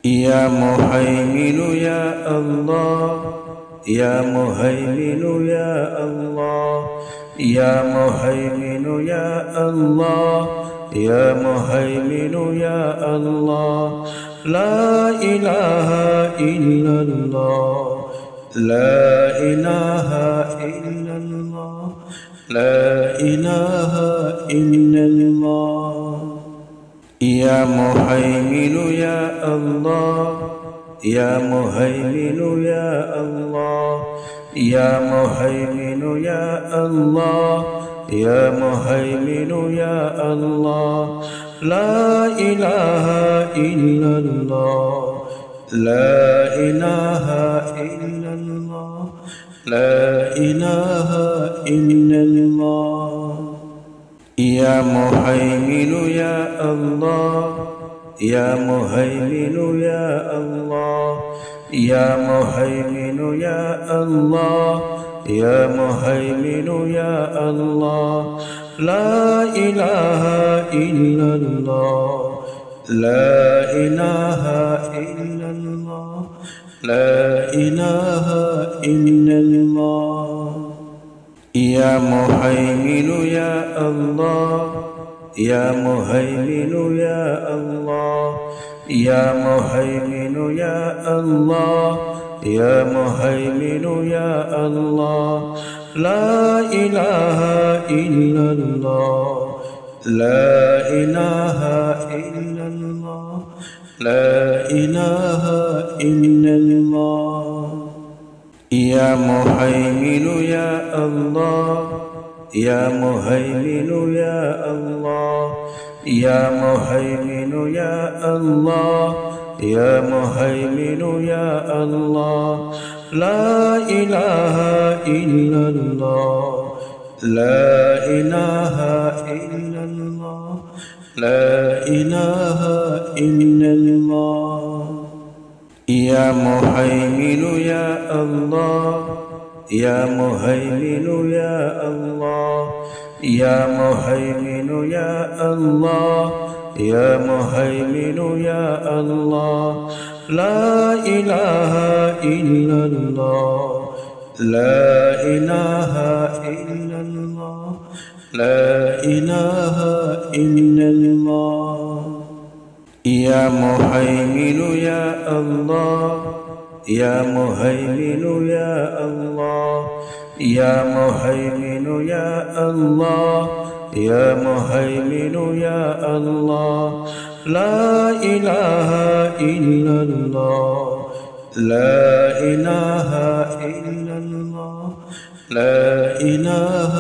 يا مهيمن يا الله يا مهيمن يا الله يا مهيمن يا الله يا مهيمن يا الله لا إله إلا الله لا إله إلا الله لا إله إلا الله يا مهيمن يا الله يا مهيمن يا الله يا مهيمن يا الله يا مهيمن يا الله لا إله إلا الله لا إله إلا الله لا إله إلا الله يا مهيمن يا الله يا مهيمن يا الله يا مهيمن يا الله يا مهيمن يا الله لا إله إلا الله لا إله إلا الله لا إله إلا الله يا مهيمن يا الله يا مهيمن يا الله يا مهيمن يا الله يا مهيمن يا الله لا إله إلا الله لا إله إلا الله لا إله إلا الله يا مهيمن يا الله يا مهيمن يا الله يا مهيمن يا الله يا مهيمن يا الله لا إله إلا الله لا إله إلا الله لا إله إلا الله يا مهيمن يا الله يا مهيمن يا الله يا مهيمن يا الله يا مهيمن يا الله لا إله إلا الله لا إله إلا الله لا إله إلا الله يا مهيمن يا الله يا مهيمن يا الله يا مهيمن يا الله يا مهيمن يا الله لا إله إلا الله لا إله إلا الله لا إله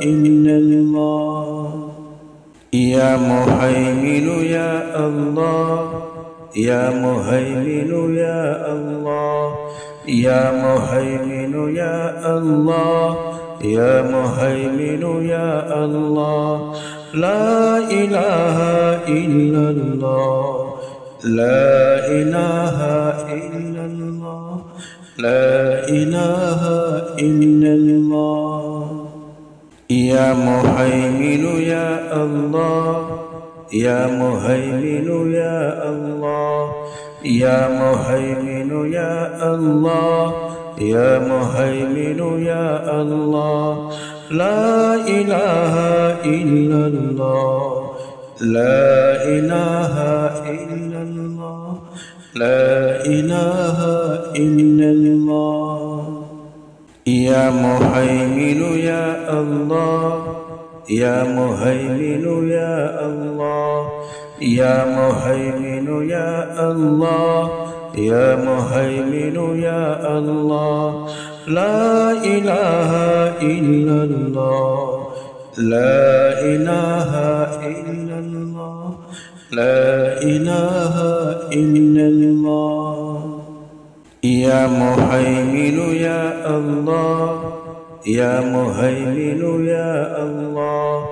إلا الله يا مهيمن يا الله يا مهيمن يا الله يا مهيمن يا الله يا مهيمن يا الله لا إله إلا الله لا إله إلا الله لا إله إلا الله يا مهيمن يا الله يا مهيمن يا الله يا مهيمن يا الله يا مهيمن يا الله لا إله إلا الله لا إله إلا الله لا إله إلا الله يا مهيمن يا الله يا مهيمن يا الله يا مهيمن يا الله يا مهيمن يا الله لا إله إلا الله لا إله إلا الله لا إله إلا الله يا مهيمن يا الله يا مهيمن يا الله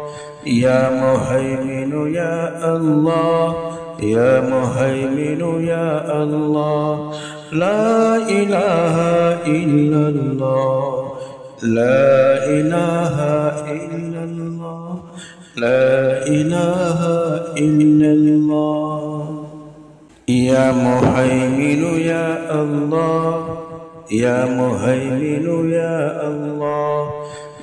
يا مهيمن يا الله يا مهيمن يا الله لا إله إلا الله لا إله إلا الله لا إله إلا الله يا مهيمن يا الله يا مهيمن يا الله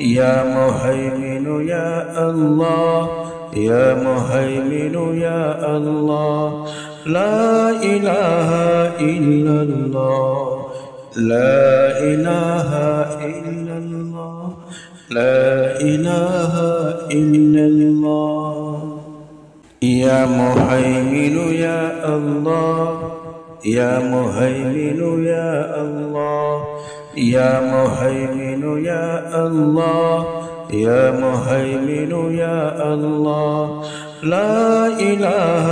يا مهيمن يا الله يا مهيمن يا الله لا إله إلا الله لا إله إلا الله لا إله إلا الله يا مهيمن يا الله يا مهيمن يا الله يا مهيمن يا الله يا مهيمن يا الله لا إله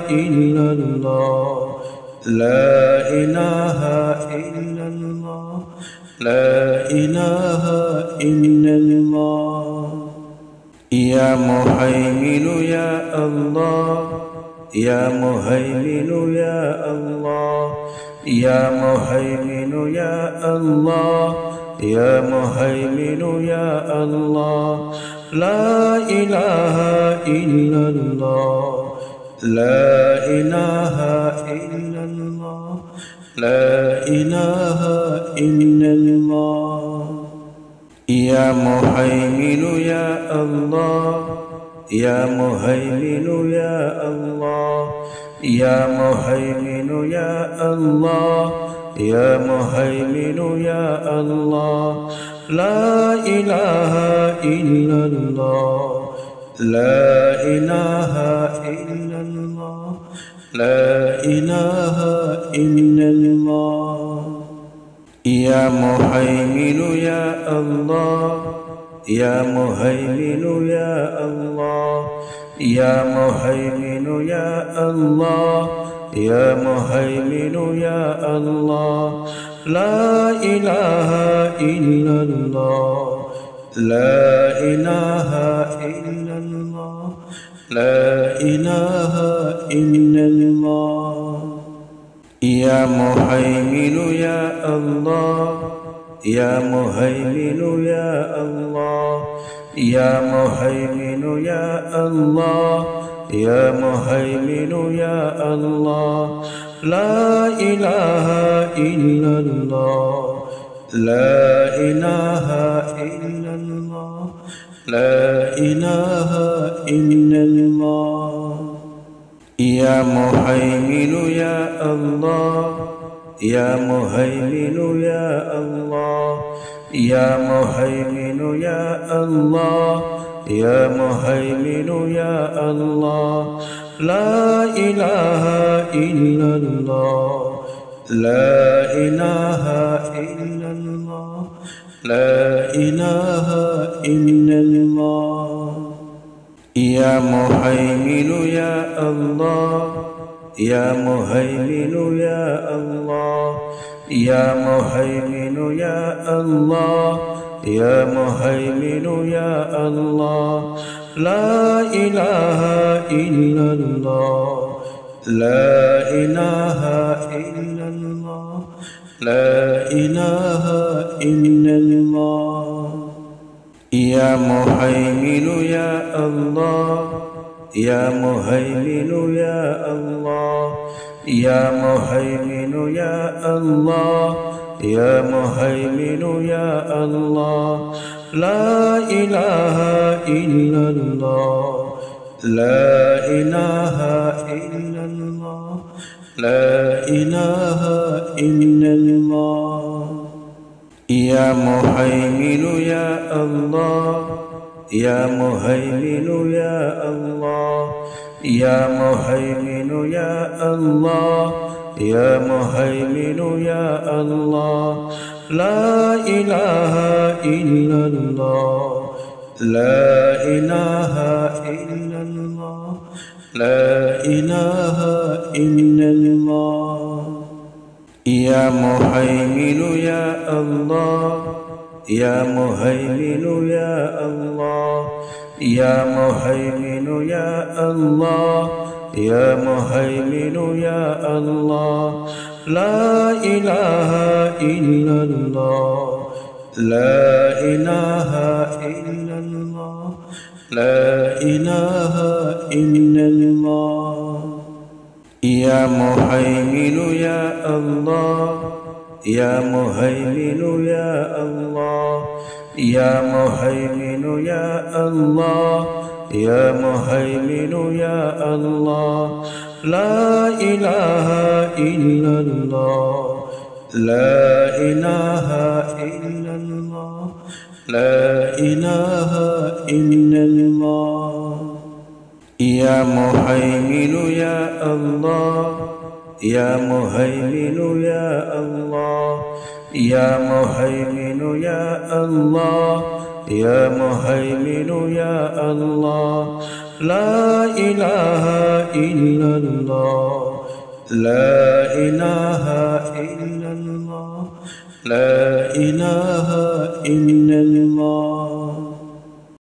إلا الله لا إله إلا الله لا إله إلا الله يا مهيمن يا الله يا مهيمن يا الله يا مهيمن يا الله يا مهيمن يا الله لا إله إلا الله لا إله إلا الله لا إله إلا الله يا مهيمن يا الله يا مهيمن يا الله يا مهيمن يا الله يا مهيمن يا الله لا إله إلا الله لا إله إلا الله لا إله إلا الله يا مهيمن يا الله يا مهيمن يا الله يا مهيمن يا الله يا مهيمن يا الله لا إله إلا الله لا إله إلا الله لا إله إلا الله يا مهيمن يا الله يا مهيمن يا الله يا مهيمن يا الله يا مهيمن يا الله لا إله إلا الله لا إله إلا الله لا إله إلا الله يا مهيمن يا الله يا مهيمن يا الله يا مهيمن يا الله يا مهيمن يا الله لا إله إلا الله لا إله إلا الله لا إله إلا الله يا مهيمن يا الله يا مهيمن يا الله يا مهيمن يا الله يا مهيمن يا الله لا إله إلا الله لا إله إلا الله لا إله إلا الله يا مهيمن يا الله يا مهيمن يا الله يا مهيمن يا الله يا مهيمن يا الله لا إله إلا الله لا إله إلا الله لا إله إلا الله يا مهيمن يا الله يا مهيمن يا الله يا مهيمن يا الله يا مهيمن يا الله لا إله إلا الله لا إله إلا الله لا إله إلا الله يا مهيمن يا الله يا مهيمن يا الله يا مهيمن يا الله يا مهيمن يا الله لا إله إلا الله لا إله إلا الله لا إله إلا الله يا مهيمن يا الله يا مهيمن يا الله يا مهيمن يا الله يا مهيمن يا الله لا إله إلا الله لا إله إلا الله لا إله إلا الله يا مهيمن يا الله يا مهيمن يا الله يا مهيمن يا الله يا مهيمن يا الله لا إله إلا الله لا إله إلا الله لا إله إلا الله